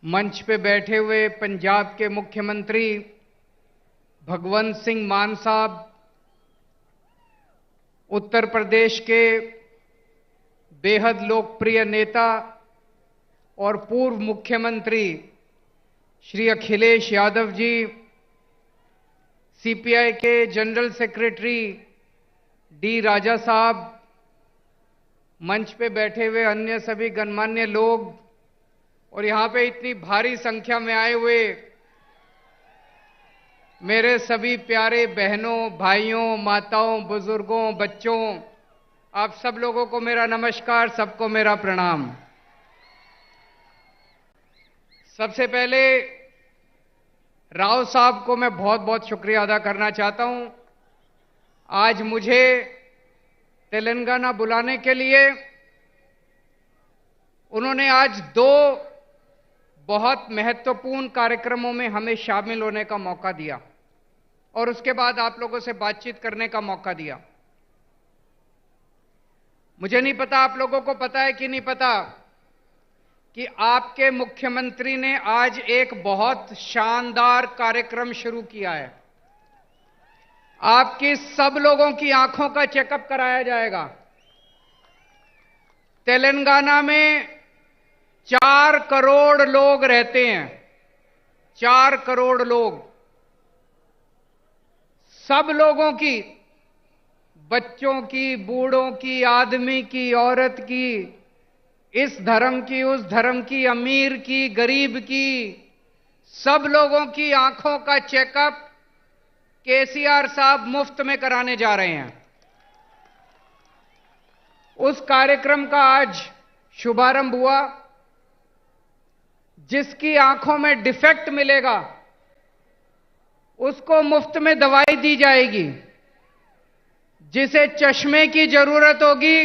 मंच पे बैठे हुए पंजाब के मुख्यमंत्री भगवंत सिंह मान साहब, उत्तर प्रदेश के बेहद लोकप्रिय नेता और पूर्व मुख्यमंत्री श्री अखिलेश यादव जी, सीपीआई के जनरल सेक्रेटरी डी राजा साहब, मंच पे बैठे हुए अन्य सभी गणमान्य लोग और यहां पे इतनी भारी संख्या में आए हुए मेरे सभी प्यारे बहनों, भाइयों, माताओं, बुजुर्गों, बच्चों, आप सब लोगों को मेरा नमस्कार, सबको मेरा प्रणाम। सबसे पहले राव साहब को मैं बहुत बहुत शुक्रिया अदा करना चाहता हूं। आज मुझे तेलंगाना बुलाने के लिए उन्होंने आज दो बहुत महत्वपूर्ण कार्यक्रमों में हमें शामिल होने का मौका दिया और उसके बाद आप लोगों से बातचीत करने का मौका दिया। मुझे नहीं पता आप लोगों को पता है कि नहीं पता कि आपके मुख्यमंत्री ने आज एक बहुत शानदार कार्यक्रम शुरू किया है। आपकी सब लोगों की आंखों का चेकअप कराया जाएगा। तेलंगाना में 4 करोड़ लोग रहते हैं, 4 करोड़ लोग। सब लोगों की, बच्चों की, बूढ़ों की, आदमी की, औरत की, इस धर्म की, उस धर्म की, अमीर की, गरीब की, सब लोगों की आंखों का चेकअप केसीआर साहब मुफ्त में कराने जा रहे हैं। उस कार्यक्रम का आज शुभारंभ हुआ। जिसकी आंखों में डिफेक्ट मिलेगा उसको मुफ्त में दवाई दी जाएगी। जिसे चश्मे की जरूरत होगी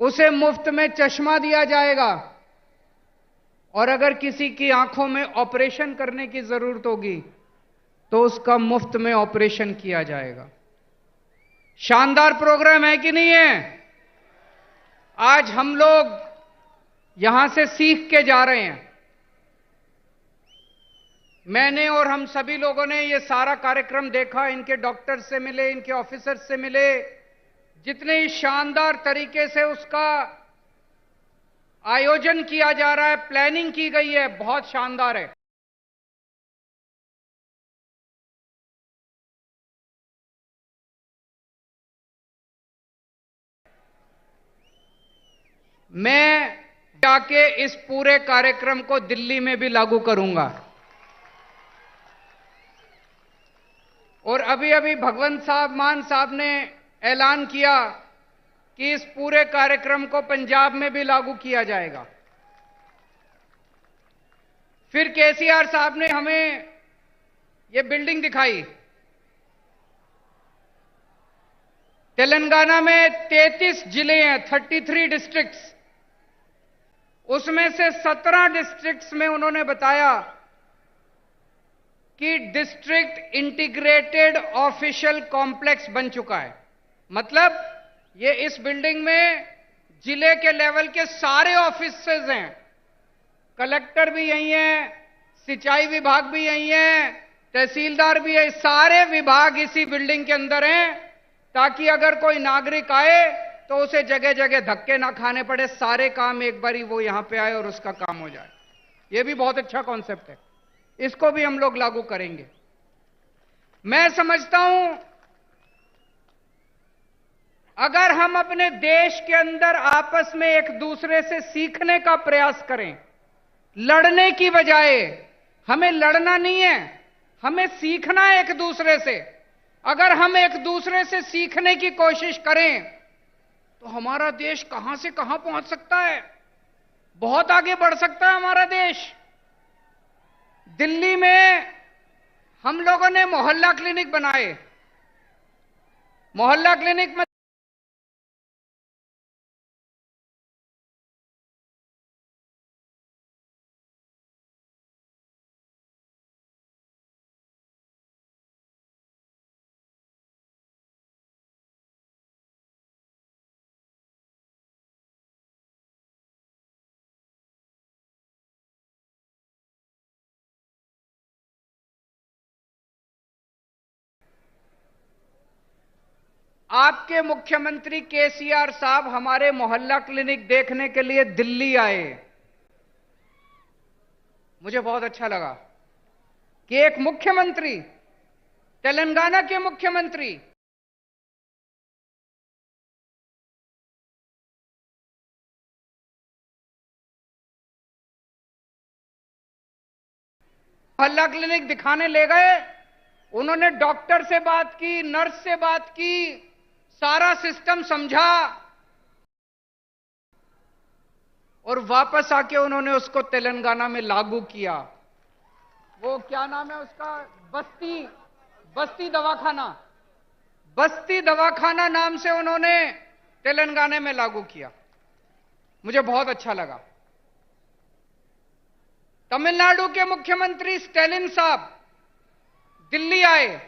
उसे मुफ्त में चश्मा दिया जाएगा और अगर किसी की आंखों में ऑपरेशन करने की जरूरत होगी तो उसका मुफ्त में ऑपरेशन किया जाएगा। शानदार प्रोग्राम है कि नहीं है? आज हम लोग यहां से सीख के जा रहे हैं। मैंने और हम सभी लोगों ने ये सारा कार्यक्रम देखा, इनके डॉक्टर से मिले, इनके ऑफिसर से मिले, जितने शानदार तरीके से उसका आयोजन किया जा रहा है, प्लानिंग की गई है, बहुत शानदार है। मैं जाके इस पूरे कार्यक्रम को दिल्ली में भी लागू करूंगा और अभी अभी भगवंत साहब मान साहब ने ऐलान किया कि इस पूरे कार्यक्रम को पंजाब में भी लागू किया जाएगा। फिर केसीआर साहब ने हमें ये बिल्डिंग दिखाई। तेलंगाना में 33 जिले हैं, 33 डिस्ट्रिक्ट्स। उसमें से 17 डिस्ट्रिक्ट्स में उन्होंने बताया कि डिस्ट्रिक्ट इंटीग्रेटेड ऑफिशियल कॉम्प्लेक्स बन चुका है। मतलब ये इस बिल्डिंग में जिले के लेवल के सारे ऑफिसेज हैं। कलेक्टर भी यही है, सिंचाई विभाग भी यही है, तहसीलदार भी है, सारे विभाग इसी बिल्डिंग के अंदर हैं ताकि अगर कोई नागरिक आए तो उसे जगह जगह धक्के ना खाने पड़े, सारे काम एक बारी वो यहां पे आए और उसका काम हो जाए। ये भी बहुत अच्छा कॉन्सेप्ट है, इसको भी हम लोग लागू करेंगे। मैं समझता हूं अगर हम अपने देश के अंदर आपस में एक दूसरे से सीखने का प्रयास करें, लड़ने की बजाय, हमें लड़ना नहीं है, हमें सीखना है एक दूसरे से। अगर हम एक दूसरे से सीखने की कोशिश करें तो हमारा देश कहां से कहां पहुंच सकता है, बहुत आगे बढ़ सकता है हमारा देश। दिल्ली में हम लोगों ने मोहल्ला क्लिनिक बनाए। मोहल्ला क्लिनिक में आपके मुख्यमंत्री केसीआर साहब हमारे मोहल्ला क्लिनिक देखने के लिए दिल्ली आए। मुझे बहुत अच्छा लगा कि एक मुख्यमंत्री, तेलंगाना के मुख्यमंत्री मोहल्ला क्लिनिक दिखाने ले गए। उन्होंने डॉक्टर से बात की, नर्स से बात की, सारा सिस्टम समझा और वापस आके उन्होंने उसको तेलंगाना में लागू किया। वो क्या नाम है उसका, बस्ती दवाखाना, बस्ती दवाखाना नाम से उन्होंने तेलंगाना में लागू किया। मुझे बहुत अच्छा लगा। तमिलनाडु के मुख्यमंत्री स्टैलिन साहब दिल्ली आए।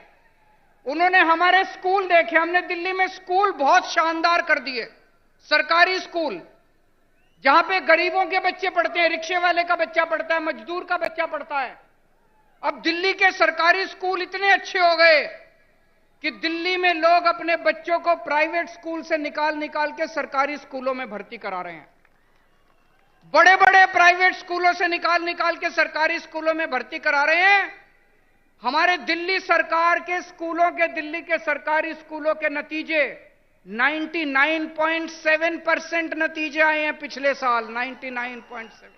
उन्होंने हमारे स्कूल देखे। हमने दिल्ली में स्कूल बहुत शानदार कर दिए, सरकारी स्कूल जहां पे गरीबों के बच्चे पढ़ते हैं, रिक्शे वाले का बच्चा पढ़ता है, मजदूर का बच्चा पढ़ता है। अब दिल्ली के सरकारी स्कूल इतने अच्छे हो गए कि दिल्ली में लोग अपने बच्चों को प्राइवेट स्कूल से निकाल निकाल के सरकारी स्कूलों में भर्ती करा रहे हैं। बड़े बड़े प्राइवेट स्कूलों से निकाल निकाल के सरकारी स्कूलों में भर्ती करा रहे हैं। हमारे दिल्ली सरकार के स्कूलों के, दिल्ली के सरकारी स्कूलों के नतीजे 99.7% नतीजे आए हैं पिछले साल, 99.7।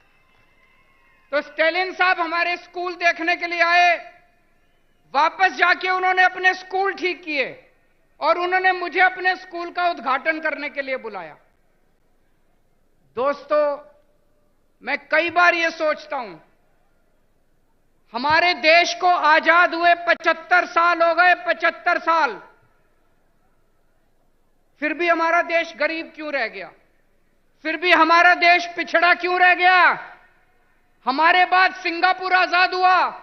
तो स्टैलिन साहब हमारे स्कूल देखने के लिए आए। वापस जाके उन्होंने अपने स्कूल ठीक किए और उन्होंने मुझे अपने स्कूल का उद्घाटन करने के लिए बुलाया। दोस्तों, मैं कई बार यह सोचता हूं, हमारे देश को आजाद हुए 75 साल हो गए, 75 साल, फिर भी हमारा देश गरीब क्यों रह गया? फिर भी हमारा देश पिछड़ा क्यों रह गया? हमारे बाद सिंगापुर आजाद हुआ,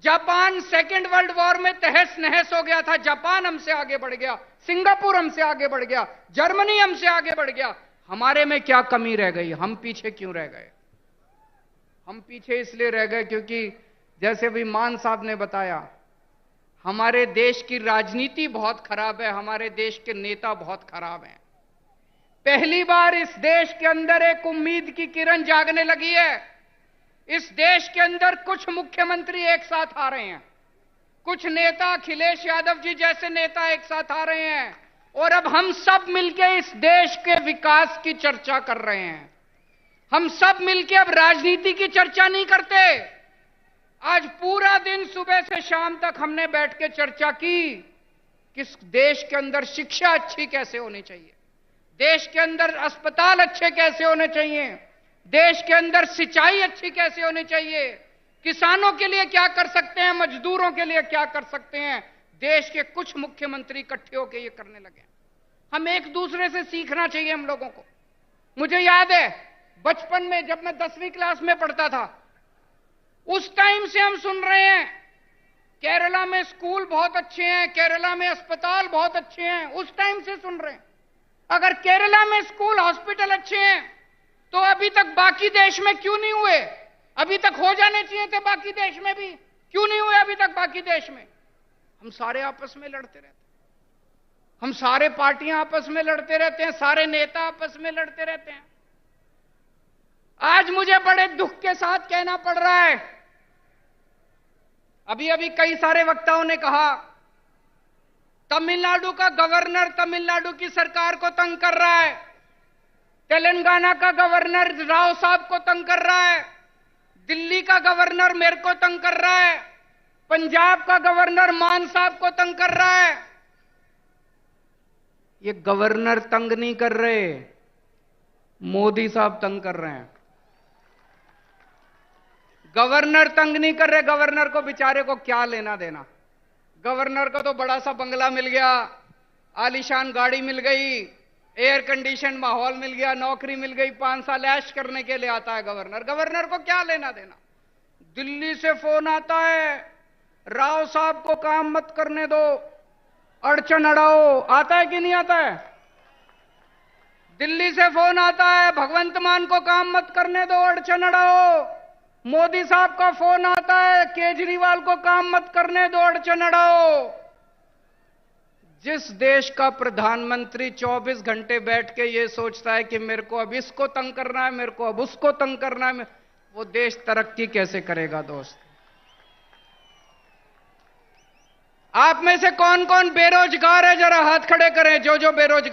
जापान सेकेंड वर्ल्ड वॉर में तहस नहस हो गया था, जापान हमसे आगे बढ़ गया, सिंगापुर हमसे आगे बढ़ गया, जर्मनी हमसे आगे बढ़ गया। हमारे में क्या कमी रह गई? हम पीछे क्यों रह गए? हम पीछे इसलिए रह गए क्योंकि जैसे अभी मान साहब ने बताया, हमारे देश की राजनीति बहुत खराब है, हमारे देश के नेता बहुत खराब हैं। पहली बार इस देश के अंदर एक उम्मीद की किरण जागने लगी है। इस देश के अंदर कुछ मुख्यमंत्री एक साथ आ रहे हैं, कुछ नेता, अखिलेश यादव जी जैसे नेता एक साथ आ रहे हैं और अब हम सब मिलकर इस देश के विकास की चर्चा कर रहे हैं। हम सब मिलकर अब राजनीति की चर्चा नहीं करते। आज पूरा दिन सुबह से शाम तक हमने बैठ के चर्चा की कि देश के अंदर शिक्षा अच्छी कैसे होनी चाहिए, देश के अंदर अस्पताल अच्छे कैसे होने चाहिए, देश के अंदर सिंचाई अच्छी कैसे होनी चाहिए, किसानों के लिए क्या कर सकते हैं, मजदूरों के लिए क्या कर सकते हैं। देश के कुछ मुख्यमंत्री इकट्ठे होकर ये करने लगे। हम एक दूसरे से सीखना चाहिए हम लोगों को। मुझे याद है बचपन में जब मैं 10वीं क्लास में पढ़ता था, उस टाइम से हम सुन रहे हैं केरला में स्कूल बहुत अच्छे हैं, केरला में अस्पताल बहुत अच्छे हैं। उस टाइम से सुन रहे हैं। अगर केरला में स्कूल, हॉस्पिटल अच्छे हैं तो अभी तक बाकी देश में क्यों नहीं हुए? अभी तक हो जाने चाहिए थे बाकी देश में भी, क्यों नहीं हुए अभी तक बाकी देश में? हम सारे आपस में लड़ते रहते हैं, हम सारे पार्टियां आपस में लड़ते रहते हैं, सारे नेता आपस में लड़ते रहते हैं। आज मुझे बड़े दुख के साथ कहना पड़ रहा है, अभी अभी कई सारे वक्ताओं ने कहा तमिलनाडु का गवर्नर तमिलनाडु की सरकार को तंग कर रहा है, तेलंगाना का गवर्नर राव साहब को तंग कर रहा है, दिल्ली का गवर्नर मेरे को तंग कर रहा है, पंजाब का गवर्नर मान साहब को तंग कर रहा है। ये गवर्नर तंग नहीं कर रहे, मोदी साहब तंग कर रहे हैं। गवर्नर तंग नहीं कर रहे। गवर्नर को बेचारे को क्या लेना देना? गवर्नर को तो बड़ा सा बंगला मिल गया, आलीशान गाड़ी मिल गई, एयर कंडीशन माहौल मिल गया, नौकरी मिल गई, 5 साल ऐश करने के लिए आता है गवर्नर। गवर्नर को क्या लेना देना? दिल्ली से फोन आता है, राव साहब को काम मत करने दो, अड़चन अड़ाओ। आता है कि नहीं आता है? दिल्ली से फोन आता है, भगवंत मान को काम मत करने दो, अड़चन अड़ाओ। मोदी साहब का फोन आता है, केजरीवाल को काम मत करने दो, अड़चन अड़ाओ। जिस देश का प्रधानमंत्री 24 घंटे बैठ के ये सोचता है कि मेरे को अब इसको तंग करना है, मेरे को अब उसको तंग करना है, वो देश तरक्की कैसे करेगा दोस्त? आप में से कौन कौन बेरोजगार है, जरा हाथ खड़े करें। जो जो बेरोजगार